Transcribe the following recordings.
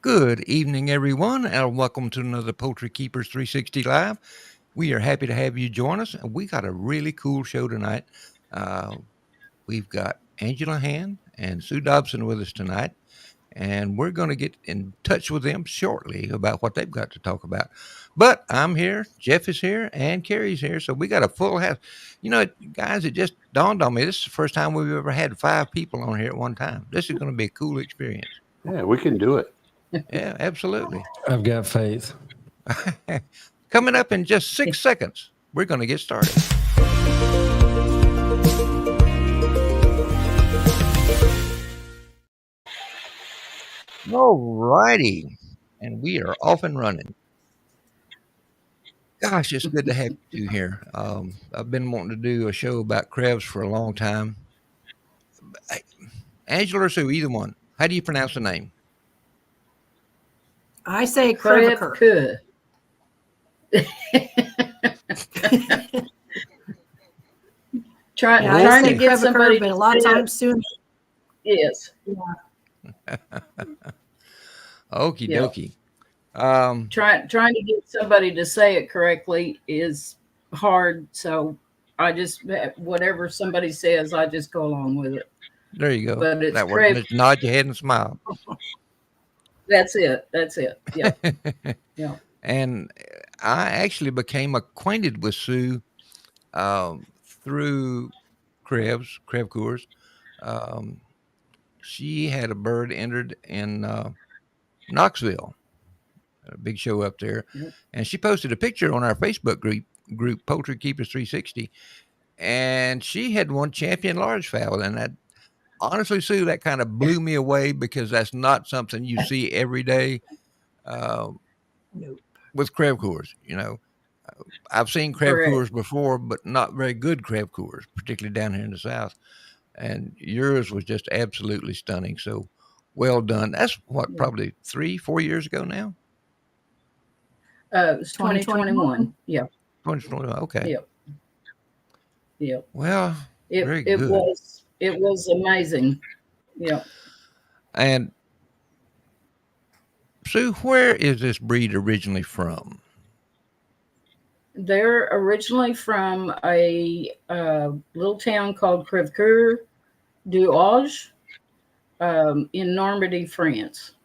Good evening, everyone, and welcome to another Poultry Keepers 360 Live. We are happy to have you join us, and we got a really cool show tonight. Uh, we've got Angela Hand and Sue Dobson with us tonight, and we're going to get in touch with them shortly about what they've got to talk about. But I'm here, Jeff is here, and Carrie's here, so we got a full house. Guys, it just dawned on me, this is the first time we've ever had 5 people on here at one time. This is going to be a cool experience. Yeah, we can do it. Yeah, absolutely. I've got faith. Coming up in just 6 seconds, we're going to get started. All righty, and we are off and running. Gosh, it's good to have you here. I've been wanting to do a show about Crevecoeurs for a long time. Angela or Sue, either one. How do you pronounce the name? I say Crevecoeur. Trying to get somebody, but a lot of times soon. Yes. Yeah. Okie dokie. Trying to get somebody to say it correctly is hard. So I just, whatever somebody says, I just go along with it. There you go. But it's that works. Just nod your head and smile. That's it. Yeah. Yeah. And I actually became acquainted with Sue through Crevecoeurs. She had a bird entered in Knoxville, a big show up there, and she posted a picture on our Facebook group Poultry Keepers 360, and she had won champion large fowl, and that honestly, Sue, that kind of blew me away because that's not something you see every day with Crevecoeurs. I've seen Crevecoeurs before, but not very good Crevecoeurs, particularly down here in the South. And yours was just absolutely stunning. So well done. That's probably 3-4 years ago now? It was 2021. Yeah. 2021. Okay. Yep. Well, very good. It was amazing. Yeah. And Sue, where is this breed originally from? They're originally from a little town called Crevecoeur du Auge in Normandy, France.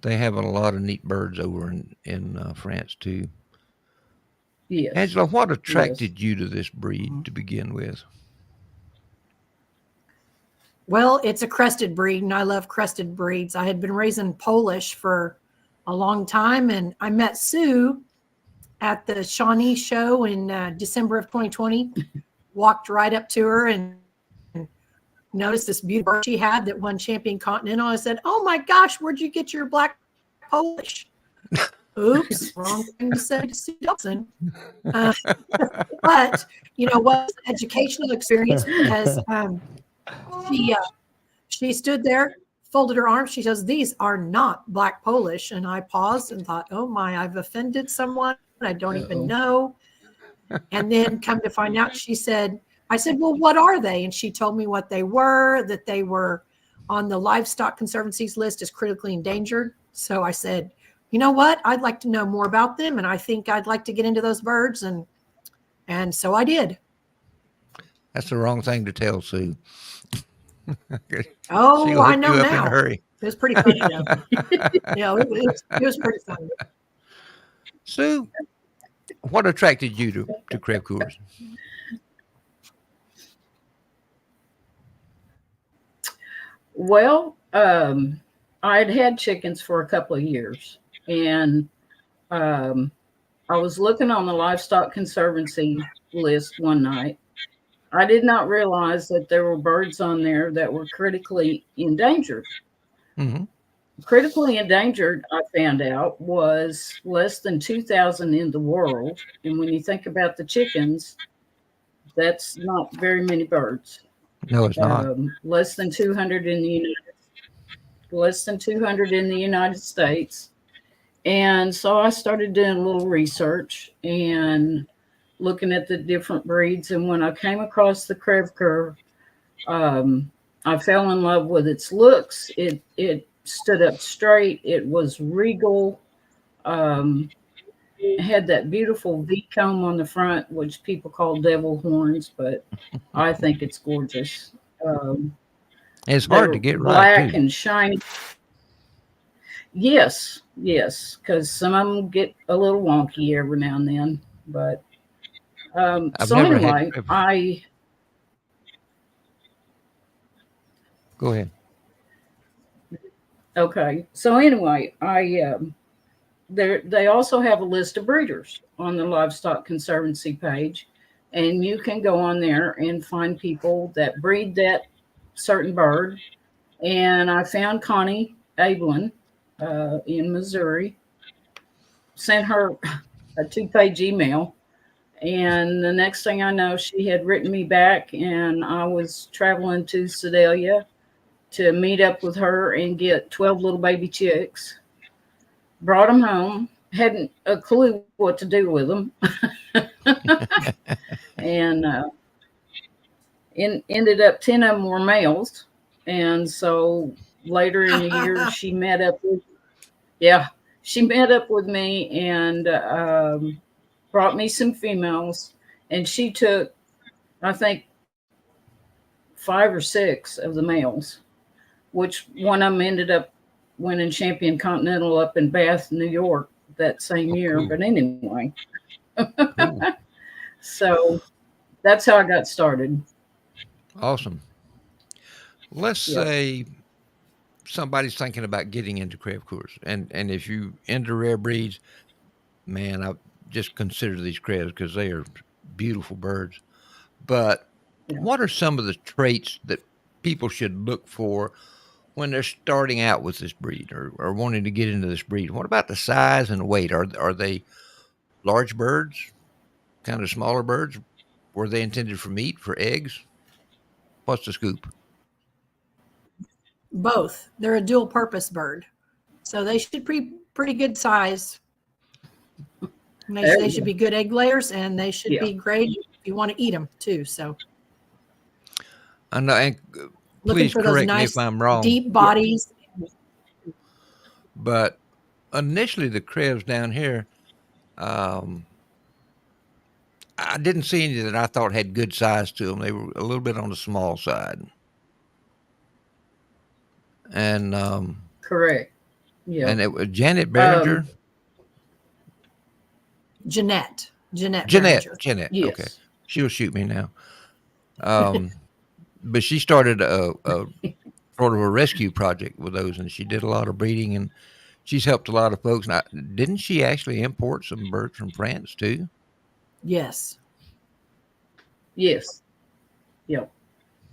They have a lot of neat birds over in France too. Yes. Angela, what attracted you to this breed to begin with? Well, it's a crested breed, and I love crested breeds. I had been raising Polish for a long time, and I met Sue at the Shawnee show in December of 2020. Walked right up to her and noticed this beautiful bird she had that won Champion Continental. I said, "Oh my gosh, where'd you get your black Polish?" Oops, wrong thing to say to Sue Dobson. But what educational experience, because she stood there, folded her arms. She says, "These are not black Polish." And I paused and thought, "Oh my, I've offended someone I don't even know." And then come to find out, I said, "Well, what are they?" And she told me what they were, that they were on the Livestock Conservancy's list as critically endangered. So I said, "You know what? I'd like to know more about them, and I think I'd like to get into those birds." And so I did. That's the wrong thing to tell Sue. Oh, I know now. In a hurry. It was pretty funny though. It was pretty funny. Sue, what attracted you to Crevecoeurs? Well, I'd had chickens for a couple of years, and I was looking on the Livestock Conservancy list one night. I did not realize that there were birds on there that were critically endangered. Mm-hmm. Critically endangered, I found out, was less than 2,000 in the world. And when you think about the chickens, that's not very many birds. No, it's not. Less than 200 in the United States. And so I started doing a little research and looking at the different breeds. And when I came across the Crevecoeur, I fell in love with its looks. It stood up straight. It was regal. Um, had that beautiful V comb on the front, which people call devil horns, but I think it's gorgeous. Um, It's they hard to were get right black too. and shiny. Yes, yes, because some of them get a little wonky every now and then. But I've so never had anyway, Crevecoeur. I Go ahead. okay. So anyway, I they also have a list of breeders on the Livestock Conservancy page, and you can go on there and find people that breed that certain bird. And I found Connie Abelin in Missouri, sent her a 2-page email. And the next thing I know, she had written me back, and I was traveling to Sedalia to meet up with her and get 12 little baby chicks. Brought them home, hadn't a clue what to do with them, and ended up 10 of them were males. And so later in the year, she met up with, yeah, she met up with me and brought me some females. And she took, I think, 5 or 6 of the males, which one of them ended up winning Champion Continental up in Bath, New York that same Oh, year. cool. But anyway, Cool. so that's how I got started. Awesome. Let's Yep. say somebody's thinking about getting into Crevecoeurs, and if you into rare breeds, man, I just consider these Creves because they are beautiful birds. But Yeah. what are some of the traits that people should look for when they're starting out with this breed or wanting to get into this breed? What about the size and weight? Are they large birds, kind of smaller birds? Were they intended for meat, for eggs? What's the scoop? Both. They're a dual purpose bird. So they should be pretty good size. And There they you should go. be good egg layers, and they should Yeah. be great if you want to eat them too. So I know, and looking please for those correct me if nice I'm wrong, deep bodies. but initially the Krebs down here, um, I didn't see any that I thought had good size to them. They were a little bit on the small side, and Correct. Yeah. it was Janet Um, Behringer, Jeanette Jeanette, Behringer. Jeanette. Okay, yes. she'll shoot me now. Um, but she started a sort of a rescue project with those, and she did a lot of breeding, and she's helped a lot of folks. Now, didn't she actually import some birds from France too? Yes. Yes. Yeah.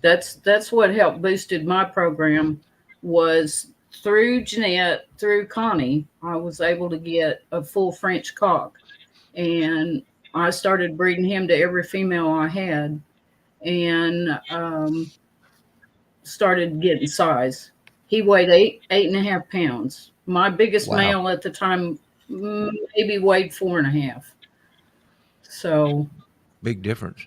That's what helped boosted my program was through Jeanette, through Connie, I was able to get a full French cock. And I started breeding him to every female I had and started getting size. He weighed 8.5 pounds. My biggest Wow, male at the time maybe weighed 4.5. So big difference.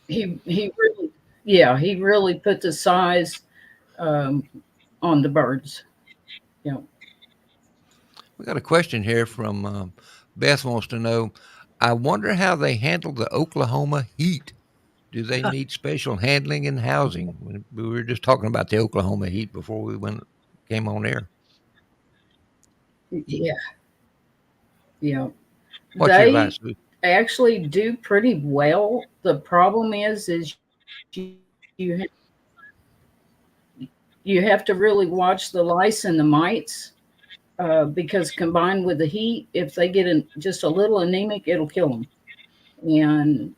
he really, yeah, he really put the size um, on the birds. Yeah. We got a question here from Beth wants to know. I wonder how they handle the Oklahoma heat. Do they need special handling and housing? We were just talking about the Oklahoma heat before we came on air. Yeah. Yeah. What's your They advice, Lou? actually do pretty well. The problem is you you, ha- you have to really watch the lice and the mites because combined with the heat, if they get just a little anemic, it'll kill them. And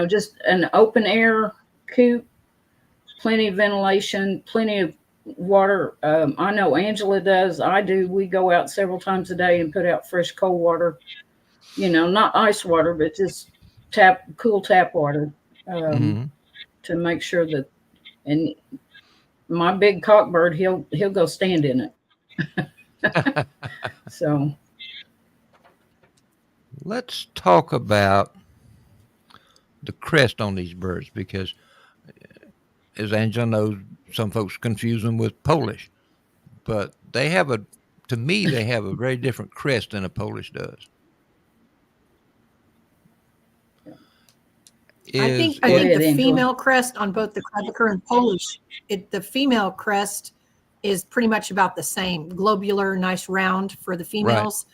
just an open air coop, plenty of ventilation, plenty of water. I know Angela does. I do. We go out several times a day and put out fresh cold water. Not ice water, but just cool tap water um, Hmm. to make sure that. And my big cockbird, he'll go stand in it. So Let's talk about the crest on these birds because as Angela knows, some folks confuse them with Polish, but to me, they have a very different crest than a Polish does. I Is think Go it the ahead, Angela. female crest on both the Crevecoeur and Polish, the female crest is pretty much about the same. Globular, nice round for the right? females,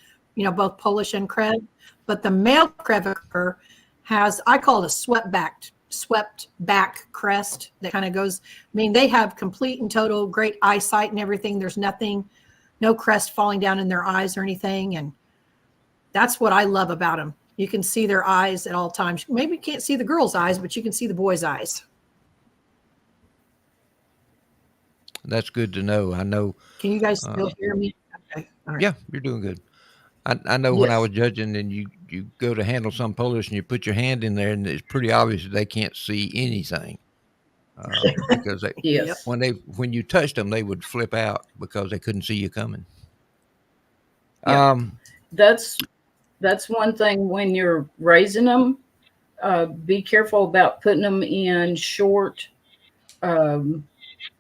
both Polish and Crev. But the male Crevecoeur has, I call it a swept back crest that kind of goes. I mean, they have complete and total great eyesight and everything. There's no crest falling down in their eyes or anything. And that's what I love about them. You can see their eyes at all times. Maybe you can't see the girl's eyes, but you can see the boy's eyes. That's good to know. I know. Can you guys still hear me? Okay. All right. Yeah, you're doing good. I know when I was Yes. judging, and you go to handle some Polish, and you put your hand in there, and it's pretty obvious that they can't see anything because Yep. Yes. when you touched them, they would flip out because they couldn't see you coming. Yeah. Um, That's one thing when you're raising them. Be careful about putting them in short um,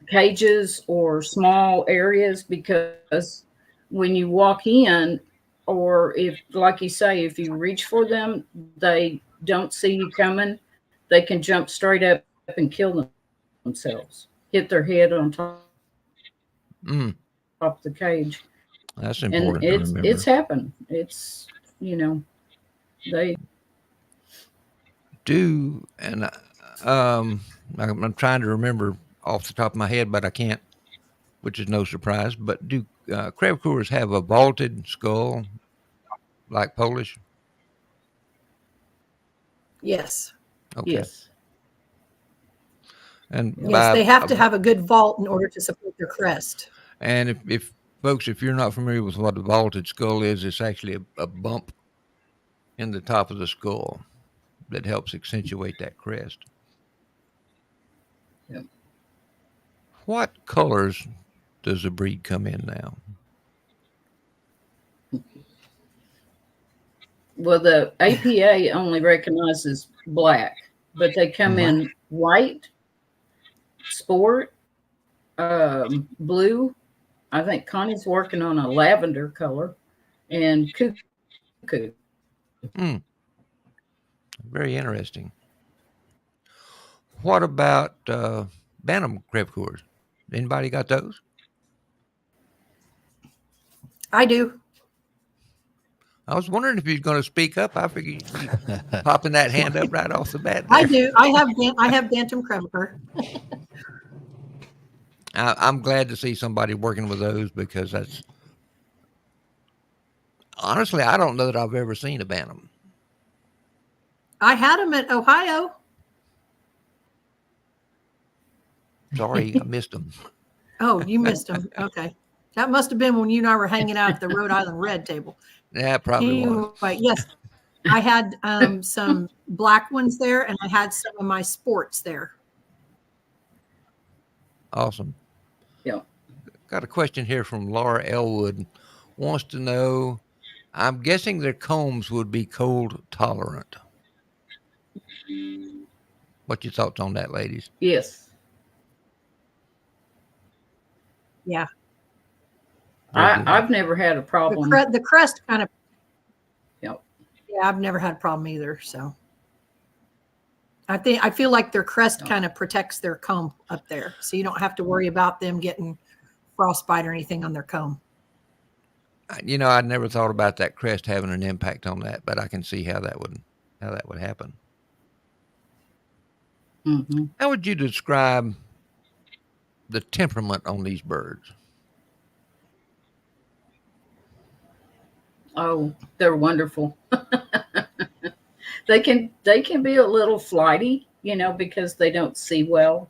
cages or small areas, because when you walk in, or if, like you say, if you reach for them, they don't see you coming, they can jump straight up and kill themselves, hit their head on mm, top of the cage. that's And important to it's remember. happened. It's, you know, they Do and I'm trying to remember off the top of my head, but I can't, which is no surprise. But do Crevecoeurs have a vaulted skull like Polish? Yes. Okay, yes. and Yep. Yes. by They have to have a good vault in order to support their crest. and if folks, if you're not familiar with what a vaulted skull is, it's actually a bump in the top of the skull that helps accentuate that crest. Yep. What colors does the breed come in now? Well, the APA only recognizes black, but they come Mhm. in white, sport, blue. I think Connie's working on a lavender color, and cuckoo. Hmm, very interesting. What about Bantam Crevecoeurs? Anybody got those? I do. I was wondering if you're going to speak up. I figured you popping that hand up right off the bat I there. do. I have Bantam Crevecoeur. I'm glad to see somebody working with those because that's honestly, I don't know that I've ever seen a Bantam. I had them at Ohio. Sorry, I missed them. Oh, you missed them. Okay. That must have been when you and I were hanging out at the Rhode Island Red table. Yeah, it probably was. Anyway, yes, I had some black ones there, and I had some of my sports there. Awesome. Yeah. Got a question here from Laura Elwood. Wants to know, I'm guessing their combs would be cold tolerant. What's your thoughts on that, ladies? Yes. Yeah. Very good. I've never had a problem. The crest kind of, Yep. yeah, I've never had a problem either. So I feel like their crest kind of protects their comb up there. So you don't have to worry about them getting frostbite or anything on their comb. I'd never thought about that crest having an impact on that, but I can see how that would happen. Mm-hmm. How would you describe the temperament on these birds? Oh, they're wonderful. They can be a little flighty, because they don't see well.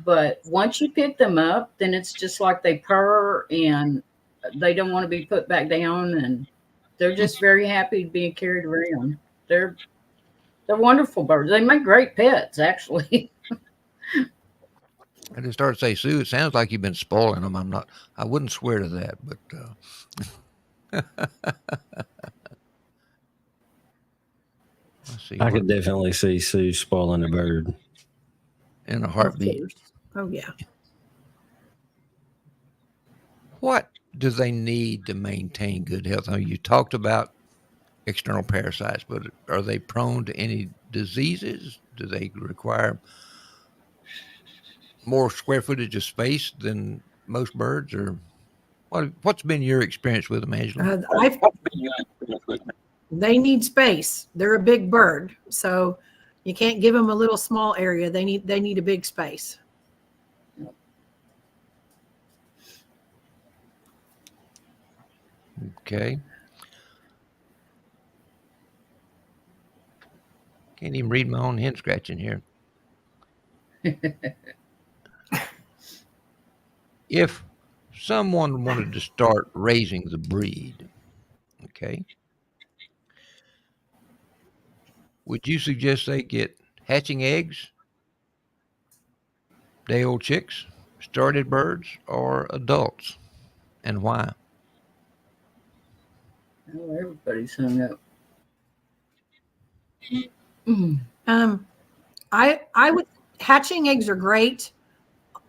But once you pick them up, then it's just like they purr and they don't want to be put back down, and they're just very happy being carried around. They're wonderful birds. They make great pets, actually. I just started to say, Sue, it sounds like you've been spoiling them. I wouldn't swear to that, but let's see. I could definitely see Sue spoiling a bird. In a Of heartbeat. course. Oh, yeah. What do they need to maintain good health? I mean, you talked about external parasites, but are they prone to any diseases? Do they require more square footage of space than most birds, or what's been your experience with them, Angela? They need space. They're a big bird, so you can't give them a little small area. They need a big space. Okay. Can't even read my own hand scratching here. If someone wanted to start raising the breed, okay, would you suggest they get hatching eggs, day-old chicks, started birds, or adults, and why? Oh, everybody's hung up. I would hatching eggs are great,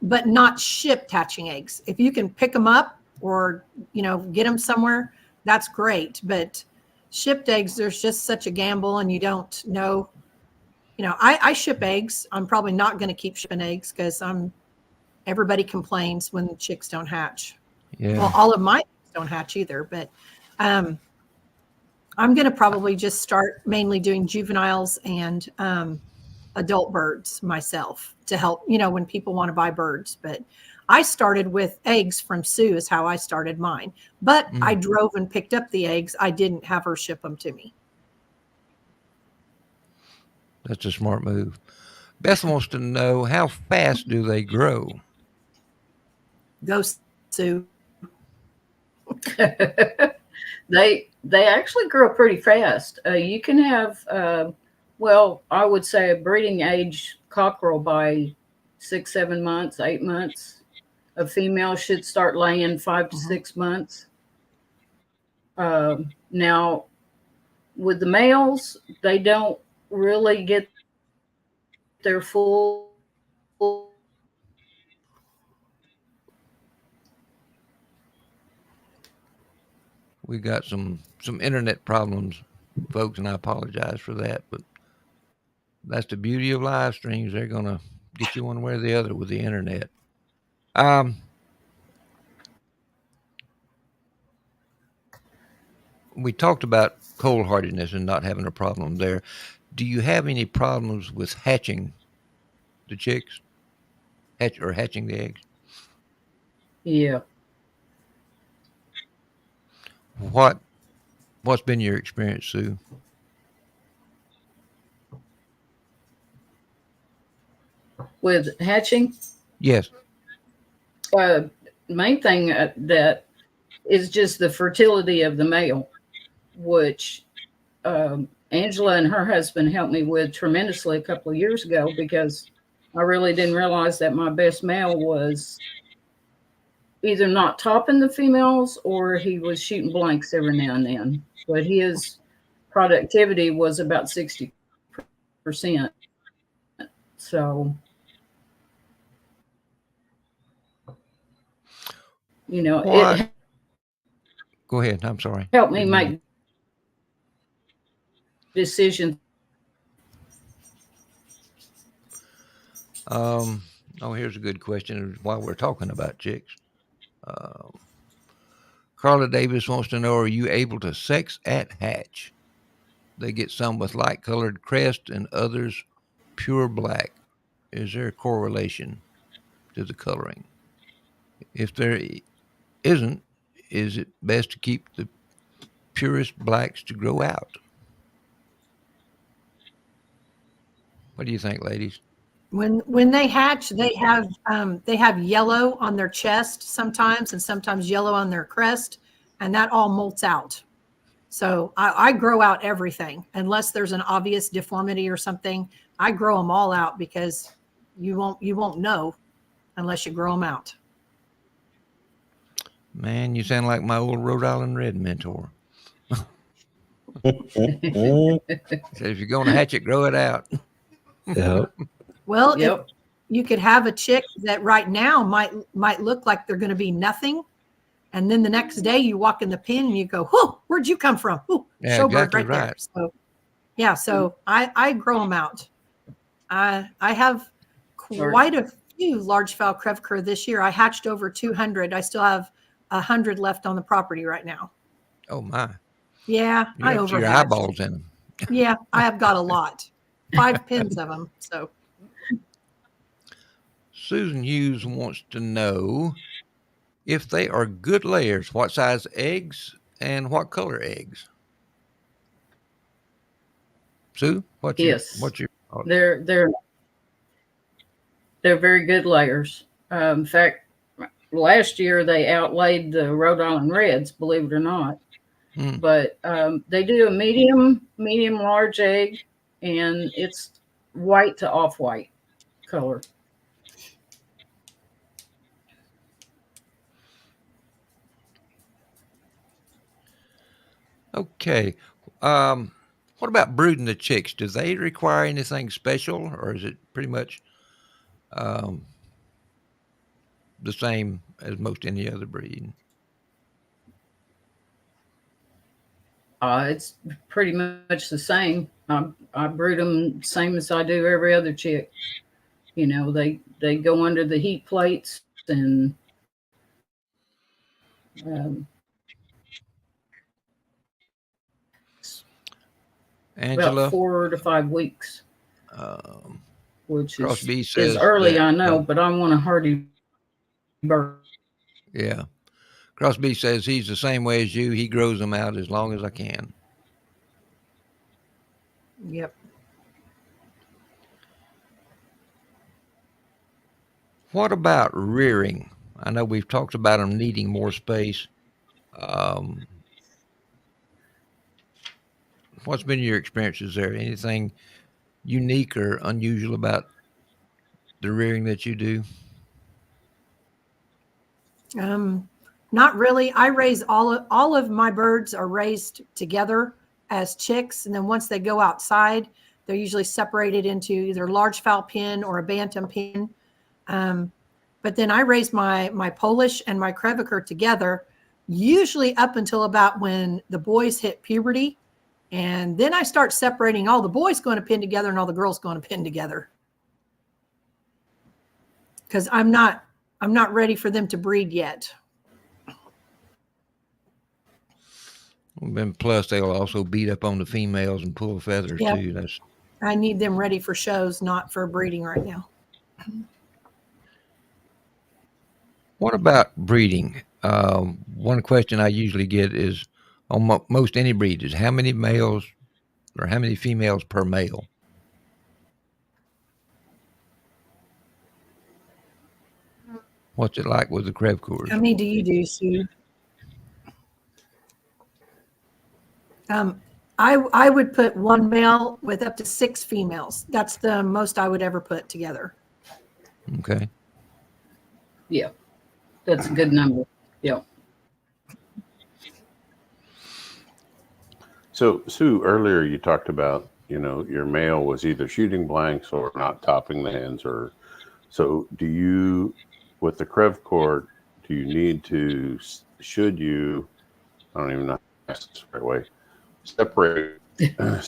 but not shipped hatching eggs. If you can pick them up or get them somewhere, that's great. But shipped eggs, there's just such a gamble, and you don't know. I ship eggs. I'm probably not going to keep shipping eggs because everybody complains when the chicks don't hatch. Yeah. Well, all of my eggs don't hatch either, but I'm going to probably just start mainly doing juveniles and adult birds myself to help, when people want to buy birds. But I started with eggs from Sue is how I started mine. But I drove and picked up the eggs. I didn't have her ship them to me. That's a smart move. Beth wants to know, how fast do they grow? Go, Sue. They actually grow pretty fast. You can have, I would say a breeding age cockerel by 6, 7 months, 8 months. A female should start laying 5 to 6 months. Now, with the males, they don't really get their full. We got some internet problems, folks, and I apologize for that. But that's the beauty of live streams. They're going to get you one way or the other with the internet. We talked about cold hardiness and not having a problem there. Do you have any problems with hatching the chicks? Hatching the eggs? Yeah. What's been your experience, Sue? With hatching? Yes. Main thing that is just the fertility of the male, which Angela and her husband helped me with tremendously a couple of years ago, because I really didn't realize that my best male was either not topping the females or he was shooting blanks every now and then. But his productivity was about 60%. So, it Go ahead. I'm sorry. helped me make decisions. Here's a good question while we're talking about chicks. Carla Davis wants to know, are you able to sex at hatch? They get some with light colored crest and others pure black. Is there a correlation to the coloring? If there isn't, is it best to keep the purest blacks to grow out? What do you think, ladies? When they hatch, they have yellow on their chest sometimes, and sometimes yellow on their crest, and that all molts out. So I grow out everything unless there's an obvious deformity or something. I grow them all out because you won't know unless you grow them out. Man, you sound like my old Rhode Island Red mentor. So if you're going to hatch it, grow it out. Yep. Well, Yep. you could have a chick that right now might look like they're going to be nothing. And then the next day you walk in the pen and you go, whoa, where'd you come from? Ooh, Yeah, showbird exactly right there. right. So yeah, so I grow them out. I have quite a few large fowl Crevecoeur this year. I hatched over 200. I still have 100 left on the property right now. Oh my. Yeah, You're I up to your overhatched. eyeballs in them. Yeah, I have got a lot. 5 pins of them. So Susan Hughes wants to know if they are good layers, what size eggs and what color eggs. Sue, Yes, what's your they're very good layers. In fact, last year they outlaid the Rhode Island Reds, believe it or not. But they do a medium large egg, and it's white to off-white color. Okay. What about brooding the chicks? Do they require anything special, or is it pretty much the same as most any other breed? It's pretty much the same. I brood them same as I do every other chick. You know, they go under the heat plates and about Angela, 4 to 5 weeks, which Crosby is says early, that, I know, but I want a hardy bird. yeah. Crosby says he's the same way as you. He grows them out as long as I can. yep. What about rearing? I know we've talked about them needing more space. What's been your experiences there? Anything unique or unusual about the rearing that you do? Not really. I raise all of my birds are raised together as chicks, and then once they go outside, they're usually separated into either large fowl pen or a bantam pen. But then I raise my Polish and my Crevecoeur together, usually up until about when the boys hit puberty, and then I start separating all the boys going to pen together and all the girls going to pen together, because I'm not ready for them to breed yet. And plus, they'll also beat up on the females and pull feathers too. I need them ready for shows, not for breeding right now. What about breeding? One question I usually get is on most any breed is how many males or how many females per male? What's it like with the Crevecoeurs? How many do you do, Sue? I would put one male with up to 6 females. That's the most I would ever put together. Okay. Yeah, that's a good number. Yeah. So, Sue, earlier you talked about, your male was either shooting blanks or not topping the hens. So do you, with the Crevecoeur, do you need to, should you, I don't even know how to ask this the right way, separate?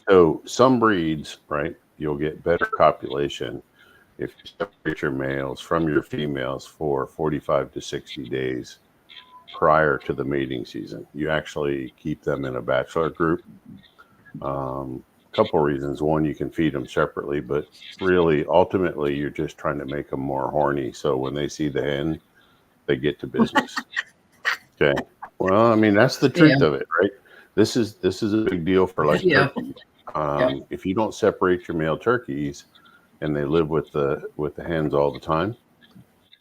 So some breeds, right, you'll get better copulation if you separate your males from your females for 45 to 60 days prior to the mating season. You actually keep them in a bachelor group. Couple reasons. One, you can feed them separately, but really, ultimately, you're just trying to make them more horny. So when they see the hen, they get to business. Okay. Well, I mean, that's the truth of it, right? This is a big deal for turkeys. If you don't separate your male turkeys and they live with the hens all the time,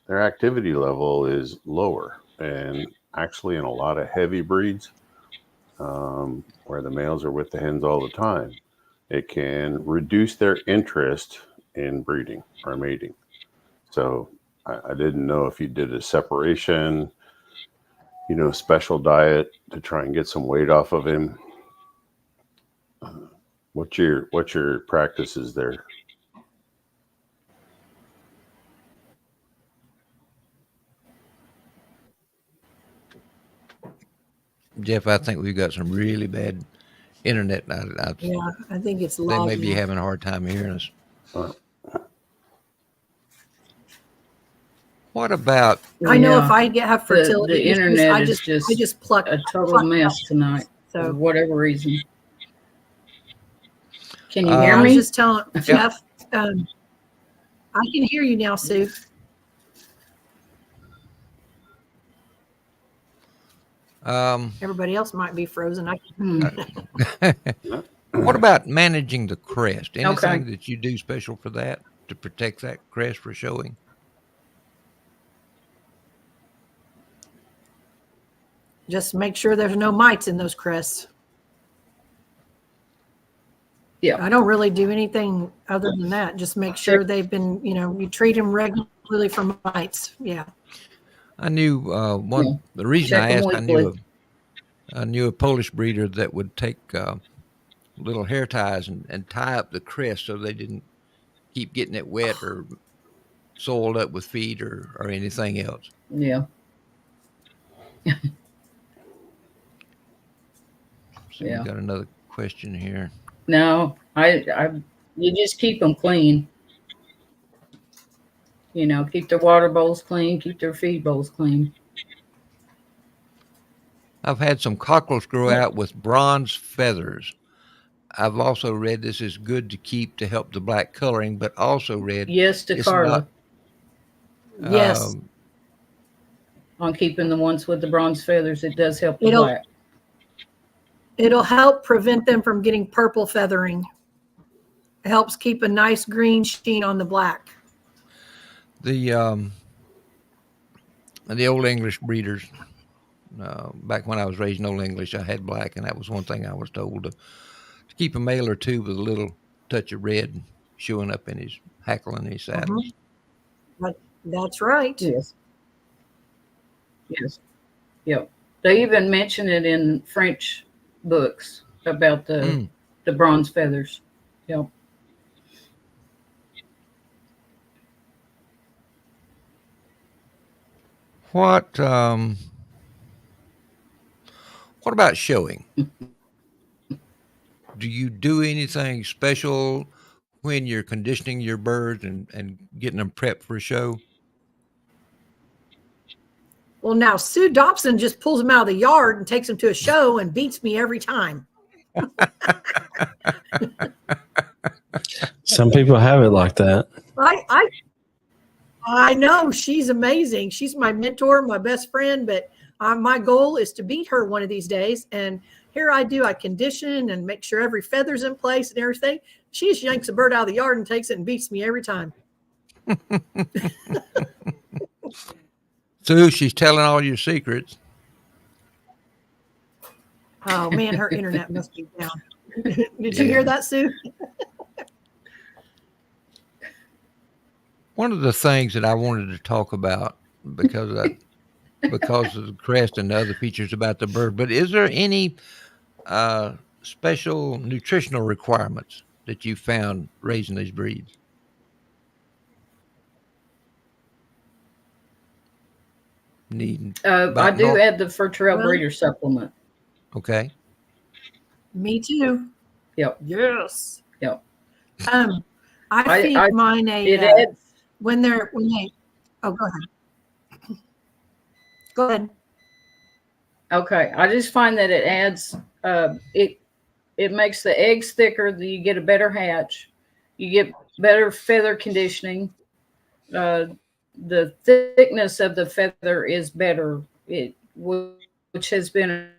their activity level is lower. And actually, in a lot of heavy breeds, where the males are with the hens all the time, it can reduce their interest in breeding or mating. So I didn't know if you did a separation, special diet to try and get some weight off of him. What's your practices there? Jeff, I think we've got some really bad internet. Yeah, I think it's They may be lagging. having a hard time hearing us. Uh, What about I know if Yeah. I have fertility The issues, internet I is just just pluck a total pluck mess out. tonight for So whatever reason. Can you hear I was me? just telling Jeff, I can hear you now, Sue. Everybody else might be frozen. Hmm. what about managing the crest? Okay. Anything that you do special for that to protect that crest for showing? Just make sure there's no mites in those crests. Yeah. I don't really do anything other than that. Just make sure they've been, you treat them regularly for mites. Yeah. I knew Yeah. the reason Check I 'em asked, weekly. I knew a Polish breeder that would take little hair ties and tie up the crest so they didn't keep getting it wet or soiled up with feed or anything else. Yeah. So Yeah. we got another question here. No, you just keep them clean. Keep their water bowls clean, keep their feed bowls clean. I've had some cockerels grow out with bronze feathers. I've also read this is good to keep to help the black coloring, but also read Yes to it's Carla not. Yes. On keeping the ones with the bronze feathers. It does help the It'll black. it'll help prevent them from getting purple feathering. It helps keep a nice green sheen on the black. The old English breeders. Back when I was raising Old English, I had black, and that was one thing I was told to keep a male or two with a little touch of red showing up in his hackle and his saddles. But that's right. Yes. Yes. Yep. They even mention it in French books about the bronze feathers. Yep. What about showing? Do you do anything special when you're conditioning your birds and getting them prepped for a show? Well, now Sue Dobson just pulls them out of the yard and takes them to a show and beats me every time. Some people have it like that. I know she's amazing. She's my mentor, my best friend, but my goal is to beat her one of these days. And here I do, I condition and make sure every feather's in place and everything. She just yanks a bird out of the yard and takes it and beats me every time. So she's telling all your secrets. Oh man, her internet must be down. Did you hear that, Sue? One of the things that I wanted to talk about because of the crest and the other features about the bird, but is there any special nutritional requirements that you found raising these breeds? I do add the Fertility breeder supplement. Okay. Me too. Yep. Yes. Yep. I feed mine when they. Oh, go ahead. Go ahead. Okay, I just find that it adds it makes the eggs thicker. You get a better hatch. You get better feather conditioning. The thickness of the feather is better. Which has been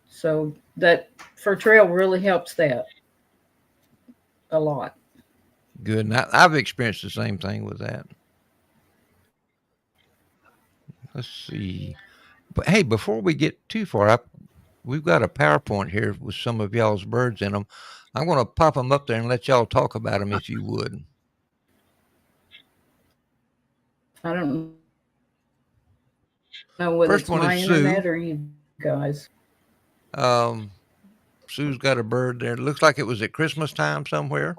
so that for trail really helps that a lot. Good. And I've experienced the same thing with that. Let's see. But hey, before we get too far up, we've got a PowerPoint here with some of y'all's birds in them. I'm going to pop them up there and let y'all talk about them if you would. I don't know whether First it's one my is Sue. internet or you guys. Sue's got a bird there. It looks like it was at Christmas time somewhere.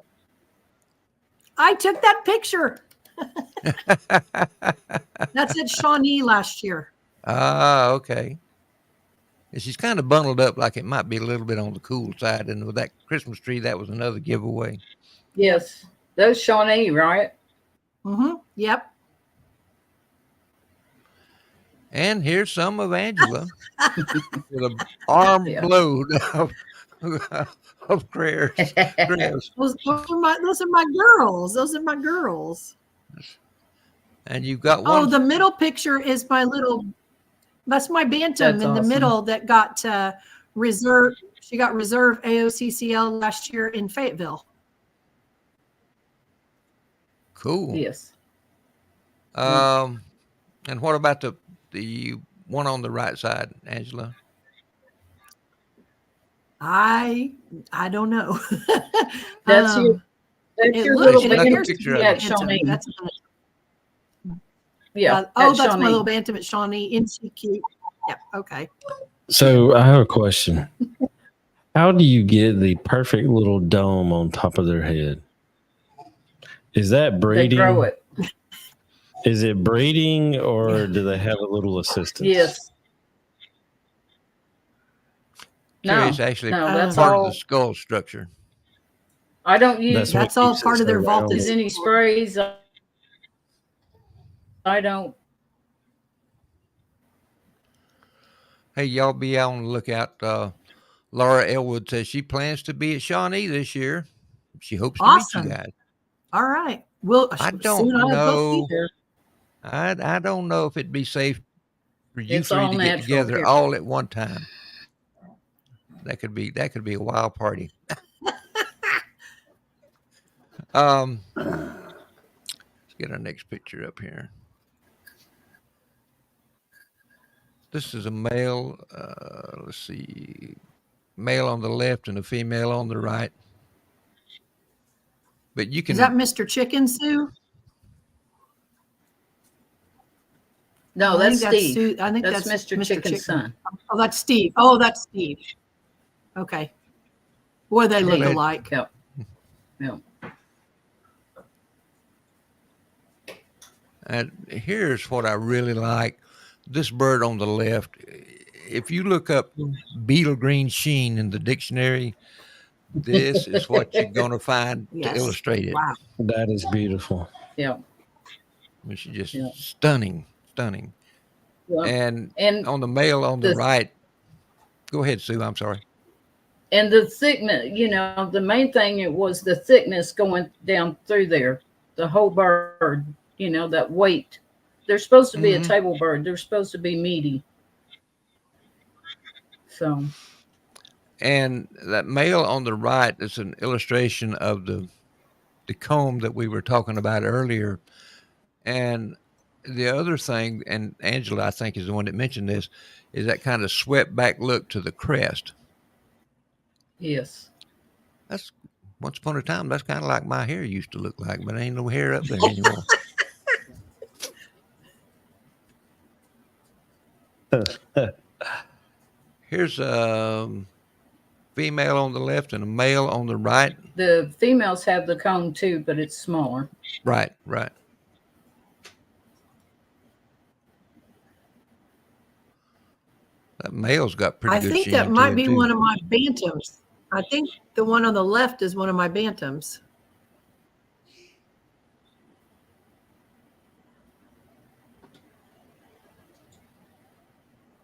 I took that picture. That's at Shawnee last year. Ah, okay. And she's kind of bundled up like it might be a little bit on the cool side. And with that Christmas tree, that was another giveaway. Yes. Those Shawnee, right? Mm-hmm. Yep. And here's some of Angela with an armload of crabs. Those are my girls. Those are my girls. And you've got Oh, one. the middle picture is my little. That's my bantam That's in the awesome. middle that got reserve. She got reserve AOCCL last year in Fayetteville. Cool. Yes. And what about the one on the right side, Angela? I don't know. That's your looks. little It appears to to be be a at bantam. Shawnee. That's Yeah. oh, at that's Shawnee. my little bantam at Shawnee. Isn't she cute? Yeah. Okay. So I have a question. How do you get the perfect little dome on top of their head? Is that They breeding? grow it. Is it breeding, or do they have a little assistance? Yes. Carrie, No. it's actually No, that's part of all. the skull structure. I don't use That's what That's all keeps part it of their so vaulted. round. any sprays. I don't. Hey, y'all be on the lookout. Laura Elwood says she plans to be at Shawnee this year. She hopes to meet Awesome. you guys. All right. Well, I soon don't I'll both know. be there. I don't know if it'd be safe for you It's three all to get natural together here. all at one time. That could be a wild party. Let's get our next picture up here. This is a male. Let's see, male on the left and a female on the right. But you can. Is that Mr. Chicken, Sue? No, I that's think Steve. Sue. I think That's that's Mr. Chicken's son. Oh, that's Steve. Oh, that's Steve. Okay. Boy, they look Steve. alike. Yep. Yep. And here's what I really like. This bird on the left, if you look up beetle green sheen in the dictionary, this is what you're going to find to Yes. illustrate it. Wow. That is beautiful. Yeah. Which is just Yeah. stunning. Yeah. And And on the male on the the- right, go ahead, Sue. I'm sorry. and the thickness, the main thing it was the thickness going down through there, the whole bird, that weight. They're supposed to be a Mhm. table bird. They're supposed to be meaty. So And that male on the right is an illustration of the comb that we were talking about earlier. And the other thing, and Angela, I think, is the one that mentioned this, is that kind of swept back look to the crest. yes. That's once upon a time, that's kind of like my hair used to look like, but ain't no hair up there anymore. Here's a female on the left and a male on the right. The females have the comb too, but it's smaller. Right. That male's got pretty I good think sheen that to might him, be too. one of my bantams. I think the one on the left is one of my bantams.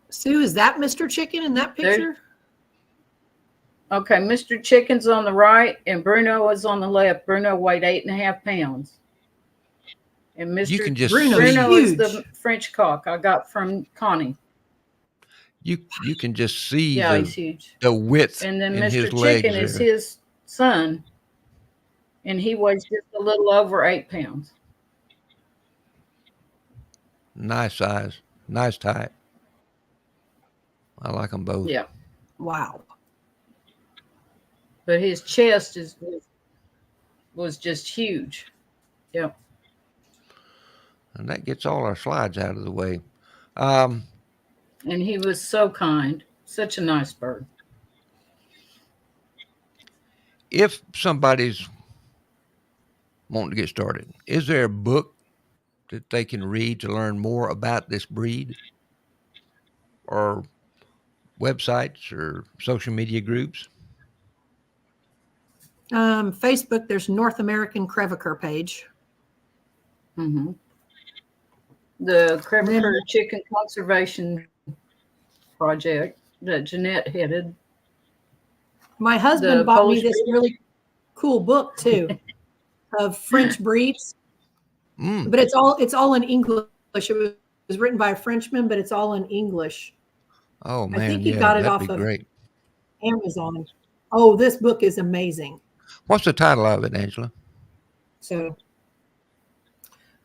Sue, is that Mr. Chicken in that There- picture? Okay, Mr. Chicken's on the right and Bruno is on the left. Bruno weighed 8.5 pounds. And Mr. You can just Bruno's Bruno see, is huge. the French cock I got from Connie. you can just see Yeah, he's huge. the width And then in Mr. his legs Chicken is there. his son, and he weighs just a little over 8 pounds. Nice size, nice type. I like them both. Yeah, Wow. but his chest was just huge. Yep. And that gets all our slides out of the way. And he was so kind, such a nice bird. If somebody's wanting to get started, is there a book that they can read to learn more about this breed, or websites or social media groups? Facebook, there's North American Crevecoeur page. Mm-hmm. The And then Crevecoeur Chicken Conservation Project that Jeanette headed. my husband The bought Polish me this breed. really cool book too of French breeds, Mm. but it's all in English. It was written by a Frenchman, but it's all in English. Oh I man, think he yeah, got it that'd off be of great. Amazon. Oh, this book is amazing. What's the title of it, Angela? So,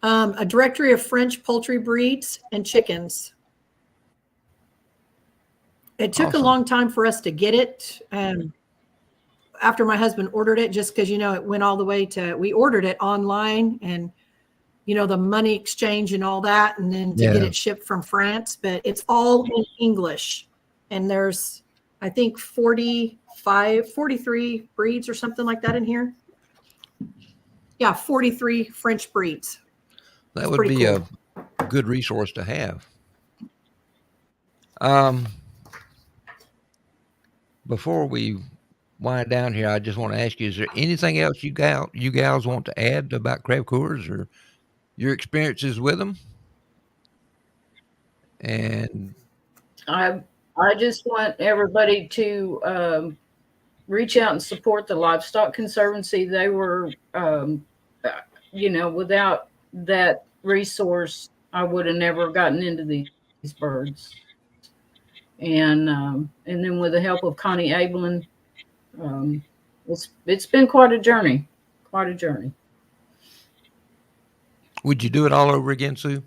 a directory of French poultry breeds and chickens. It took a Awesome. long time for us to get it. After my husband ordered it, just because, it went all the way to, we ordered it online and, the money exchange and all that, and then to get Yeah. it shipped from France, but it's all in English. And there's, I think 43 breeds or something like that in here. Yeah, 43 French breeds. That It's would pretty be cool. a good resource to have. Um, Before we wind down here, I just want to ask you: is there anything else you gals want to add about Crevecoeurs or your experiences with them? And I just want everybody to reach out and support the Livestock Conservancy. They were, without that resource, I would have never gotten into these birds. And then with the help of Connie Abelin, it's been quite a journey. Quite a journey. would you do it all over again, Sue?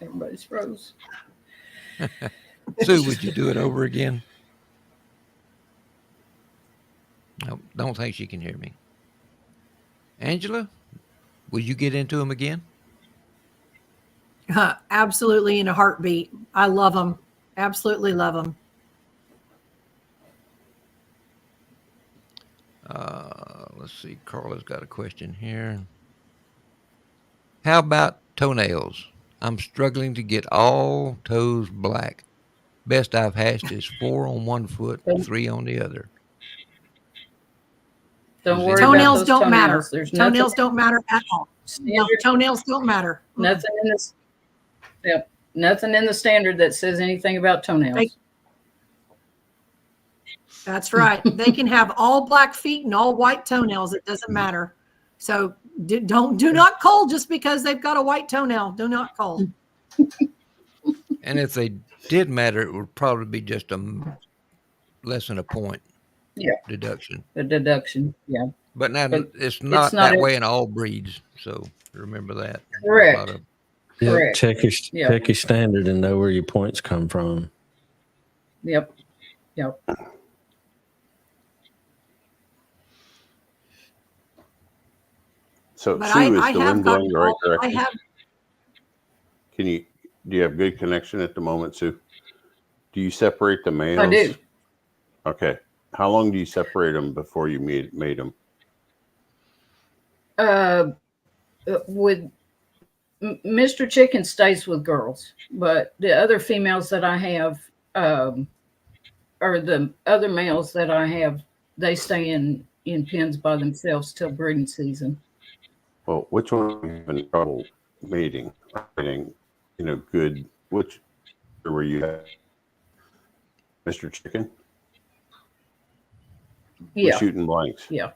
Everybody's froze. Sue, would you do it over again? No, don't think she can hear me. Angela, would you get into them again? Absolutely, in a heartbeat. I love them. Absolutely love them. Let's see. Carla's got a question here. How about toenails? I'm struggling to get all toes black. Best I've hatched is 4 on one foot, 3 on the other. Don't Is worry it- about Toenails those don't matter. toenails. There's Toenails nothing don't matter at all. No, standard, toenails don't matter. nothing in this. Yep, nothing in the standard that says anything about toenails. That's right. They can have all black feet and all white toenails. It doesn't matter. So do not cull just because they've got a white toenail. Do not cull. And if they did matter, it would probably be just less than a point Yeah. deduction. The deduction. Yeah. But now But it's not not that a- way in all breeds. So remember that. Correct. A lot of- Yep, Correct. check Yeah. your standard and know where your points come from. Yep. Yep. So But Sue, is I the have wind blowing gotten the right all, I direction? have, Do you have good connection at the moment, Sue? Do you separate the males? I do. Okay. How long do you separate them before you made them? With Mr. Chicken stays with girls, but the other females that I have, or the other males that I have, they stay in pens by themselves till breeding season. Well, which one are you having trouble mating? Finding, good. Which were you at? Mr. Chicken? We're Yeah. shooting blanks. Yeah.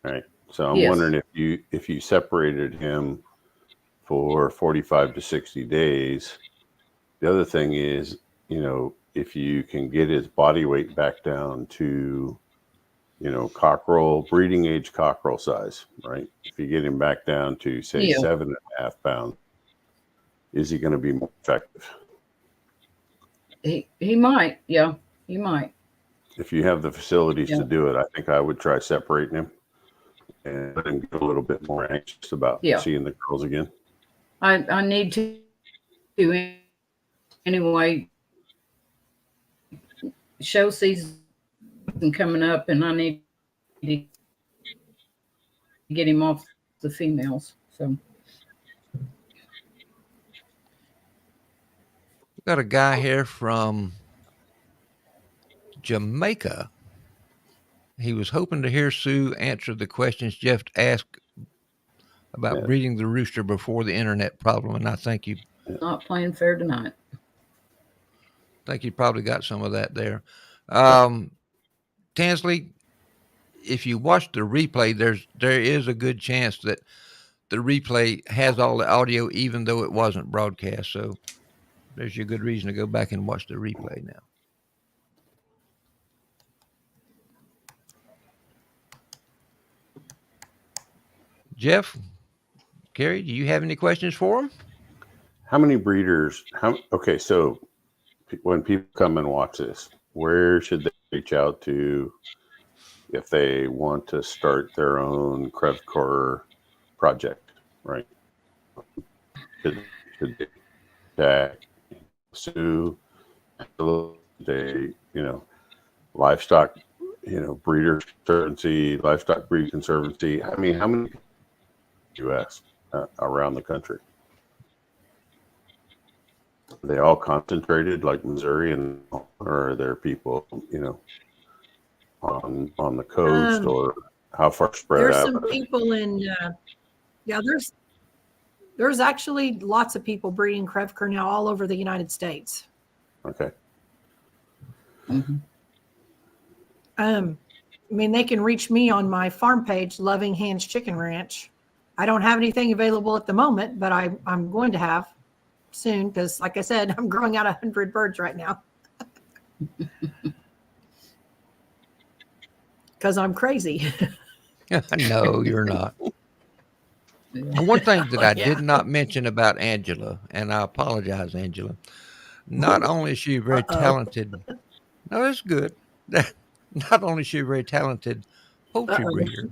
Right. So I'm Yes. wondering if you separated him for 45 to 60 days. The other thing is, if you can get his body weight back down to, cockerel, breeding age cockerel size, right? If you get him back down to, say, Yeah. 7.5 pounds, is he going to be more effective? He might. Yeah. He might. If you have the facilities Yeah. to do it, I think I would try separating him and let him get a little bit more anxious about Yeah. seeing the girls again. I need to anyway. Show season coming up, and I need to get him off the females. So We've got a guy here from Jamaica. He was hoping to hear Sue answer the questions Jeff asked about Yeah. breeding the rooster before the internet problem, and I think you not playing fair tonight. probably got some of that there. Tansley, if you watch the replay, there is a good chance that the replay has all the audio, even though it wasn't broadcast. So there's your good reason to go back and watch the replay now. Jeff, Carrie, do you have any questions for him? How many breeders? Okay, so when people come and watch this, where should they reach out to if they want to start their own Crevecoeur project? Right? Should they contact Sue? They, livestock, breeder conservancy, livestock breed conservancy. I mean, how many people in the U.S. Around the country? Are they all concentrated like Missouri, or are there people, on the coast, or how far spread There's out? some people in, there's actually lots of people breeding Crevecoeur now all over the United States. Okay. Mm-hmm. I mean, they can reach me on my farm page, Loving Hands Chicken Ranch. I don't have anything available at the moment, but I'm going to have soon because, like I said, I'm growing out 100 birds right now. Because I'm crazy. No, you're not. One thing that I did not mention about Angela, and I apologize, Angela, not only is she very talented. No, that's good. Not only is she a very talented poultry breeder,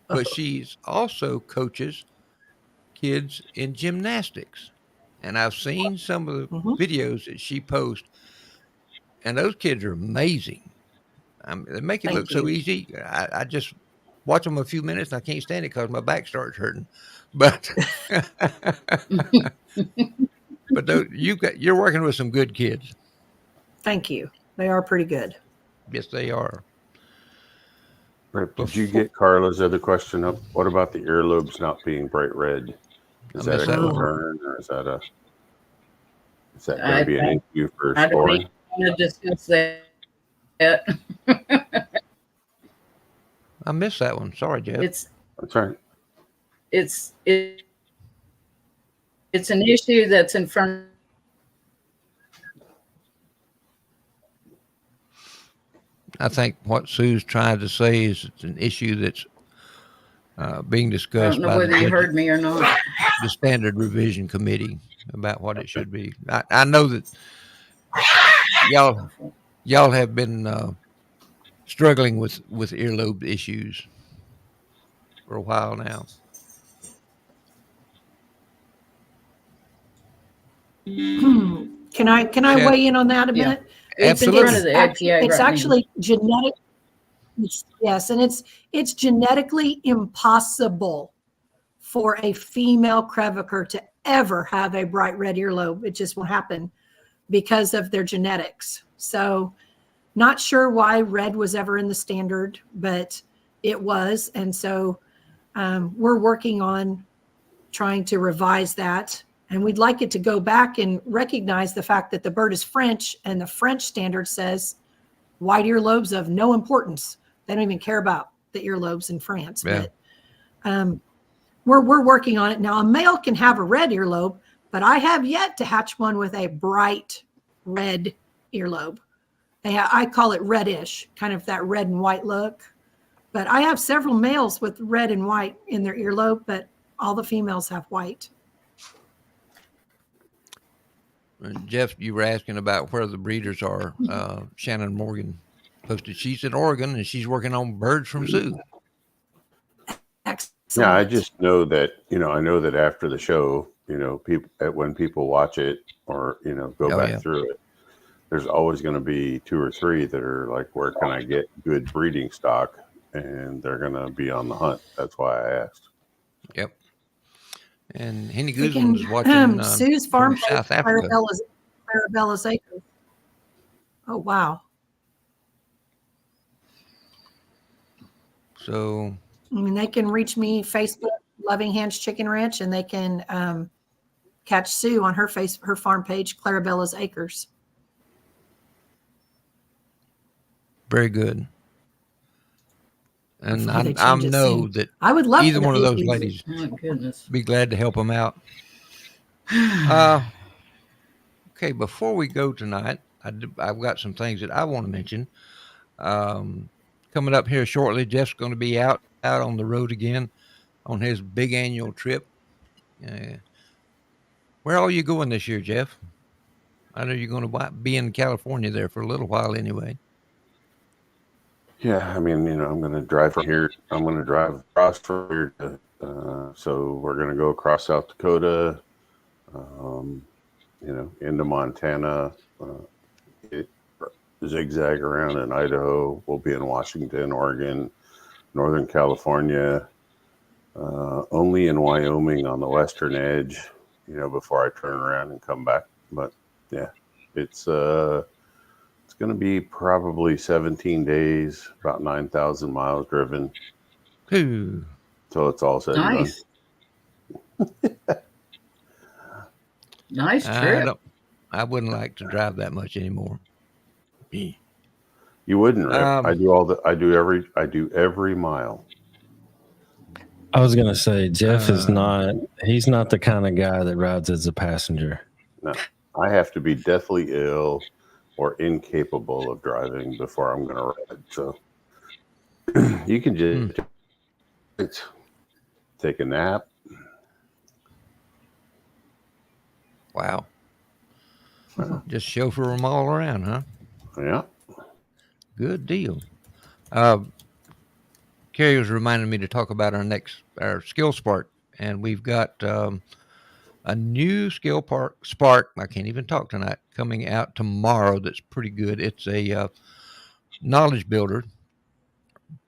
but she's also coaches kids in gymnastics. And I've seen some of the videos that she posts, and those kids are amazing. They make it look so easy. I just watch them a few minutes, and I can't stand it because my back starts hurting. But you're working with some good kids. Thank you. They are pretty good. Yes, they are. Right. Did you get Carla's other question up? What about the earlobes not being bright red? Is that a concern, or is that going to be an issue for scoring? I don't want to discuss that. I missed that one. Sorry, Jeff. That's right. It's an issue that's in front. I think what Sue's trying to say is it's an issue that's being discussed I don't know by whether you heard me or not. The Standard Revision Committee about what it should be. I know that y'all have been struggling with earlobe issues for a while now. Can I weigh in on that a minute? Absolutely. It's actually genetic. Yes, and it's genetically impossible for a female Crevecoeur to ever have a bright red earlobe. It just won't happen because of their genetics. So not sure why red was ever in the standard, but it was. And so we're working on trying to revise that. And we'd like it to go back and recognize the fact that the bird is French, and the French standard says white earlobes of no importance. They don't even care about the earlobes in France. Yeah. But we're working on it now. A male can have a red earlobe, but I have yet to hatch one with a bright red earlobe. I call it reddish, kind of that red and white look. But I have several males with red and white in their earlobe, but all the females have white. Jeff, you were asking about where the breeders are. Shannon Morgan posted she's in Oregon and she's working on birds from Sue. Excellent. Yeah, I just know that, I know that after the show, people, when people watch it or, go back through it, there's always going to be 2 or 3 that are like, where can I get good breeding stock? And they're going to be on the hunt. That's why I asked. Yep. And Henny Freaking, Guzman's watching Sue's from farm page, South Africa. Clarabella's Acres. Oh, wow. So, I mean, they can reach me Facebook, Loving Hands Chicken Ranch, and they can catch Sue on her farm page, Clarabella's Acres. very good. And Before they I change it know soon. that I would love either for one of the those Hoopies. ladies Oh, my goodness. be glad to help them out. Okay, before we go tonight, I've got some things that I want to mention. Coming up here shortly, Jeff's going to be out on the road again on his big annual trip. Where are you going this year, Jeff? I know you're going to be in California there for a little while anyway. Yeah, I mean, I'm going to drive from here. I'm going to drive across from here so we're going to go across South Dakota, into Montana, zigzag around in Idaho. We'll be in Washington, Oregon, Northern California, only in Wyoming on the western edge, before I turn around and come back. But yeah, it's going to be probably 17 days, about 9,000 miles driven. Ooh. So it's all said and done. Nice. Nice trip. I wouldn't like to drive that much anymore. You wouldn't, Rip. I do every mile. I was gonna say Jeff is not. He's not the kind of guy that rides as a passenger. No, I have to be deathly ill or incapable of driving before I'm going to ride. So you can just take a nap. Wow. Just chauffeur them all around, huh? Yeah. Good deal. Carrie was reminding me to talk about our skill spark, and we've got a new skill spark. I can't even talk tonight. Coming out tomorrow. That's pretty good. It's a knowledge builder,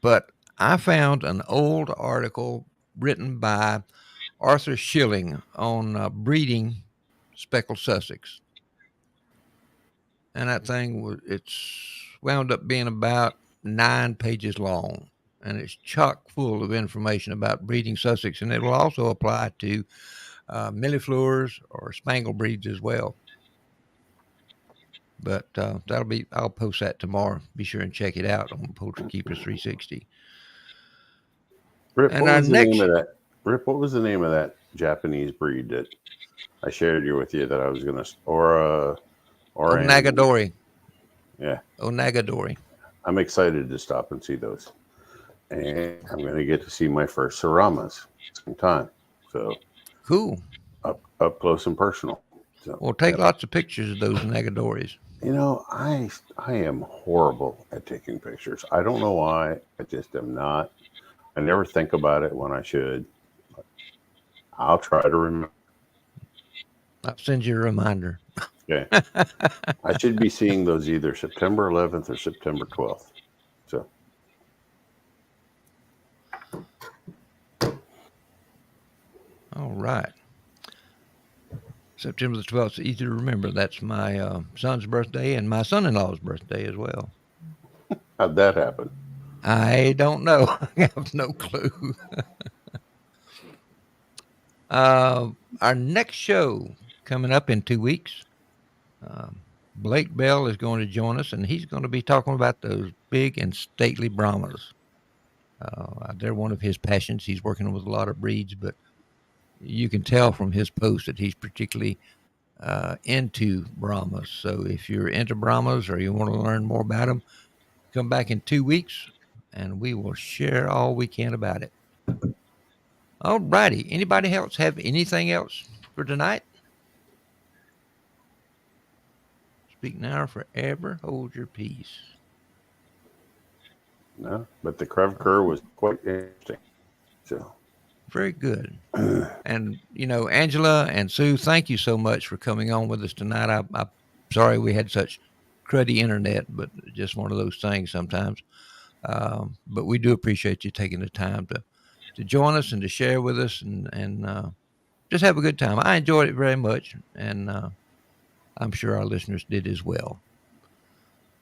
but I found an old article written by Arthur Schilling on breeding speckled Sussex, and that thing it's wound up being about 9 pages long, and it's chock full of information about breeding Sussex, and it will also apply to millefleurs or spangle breeds as well. But I'll post that tomorrow. Be sure and check it out on Poultry Keepers 360. Rip, And what was the name of that? Rip, what was the name of that Japanese breed that I shared with you that I was going to, or Onagadori. Yeah. Onagadori. I'm excited to stop and see those. And I'm going to get to see my first Saramas sometime. So cool. Up close and personal. So, well, take lots of pictures of those Nagadoris. I am horrible at taking pictures. I don't know why. I just am not. I never think about it when I should. I'll try to remember. I'll send you a reminder. Okay. I should be seeing those either September 11th or September 12th. So. All right. September the 12th is easy to remember. That's my son's birthday and my son-in-law's birthday as well. How'd that happen? I don't know. I have no clue. Our next show coming up in 2 weeks, Blake Bell is going to join us, and he's going to be talking about those big and stately Brahmas. They're one of his passions. He's working with a lot of breeds, but you can tell from his post that he's particularly into Brahmas. So if you're into Brahmas or you want to learn more about them, come back in 2 weeks and we will share all we can about it. All righty. Anybody else have anything else for tonight? Speak now or forever hold your peace. No, but the Crevecoeur was quite interesting. So. Very good. And, Angela and Sue, thank you so much for coming on with us tonight. I'm sorry we had such cruddy internet, but just one of those things sometimes. But we do appreciate you taking the time to join us and to share with us and just have a good time. I enjoyed it very much, and I'm sure our listeners did as well.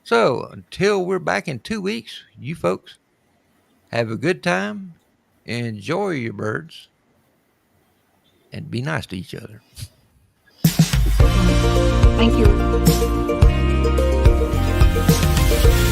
So until we're back in 2 weeks, you folks have a good time, enjoy your birds, and be nice to each other. Thank you.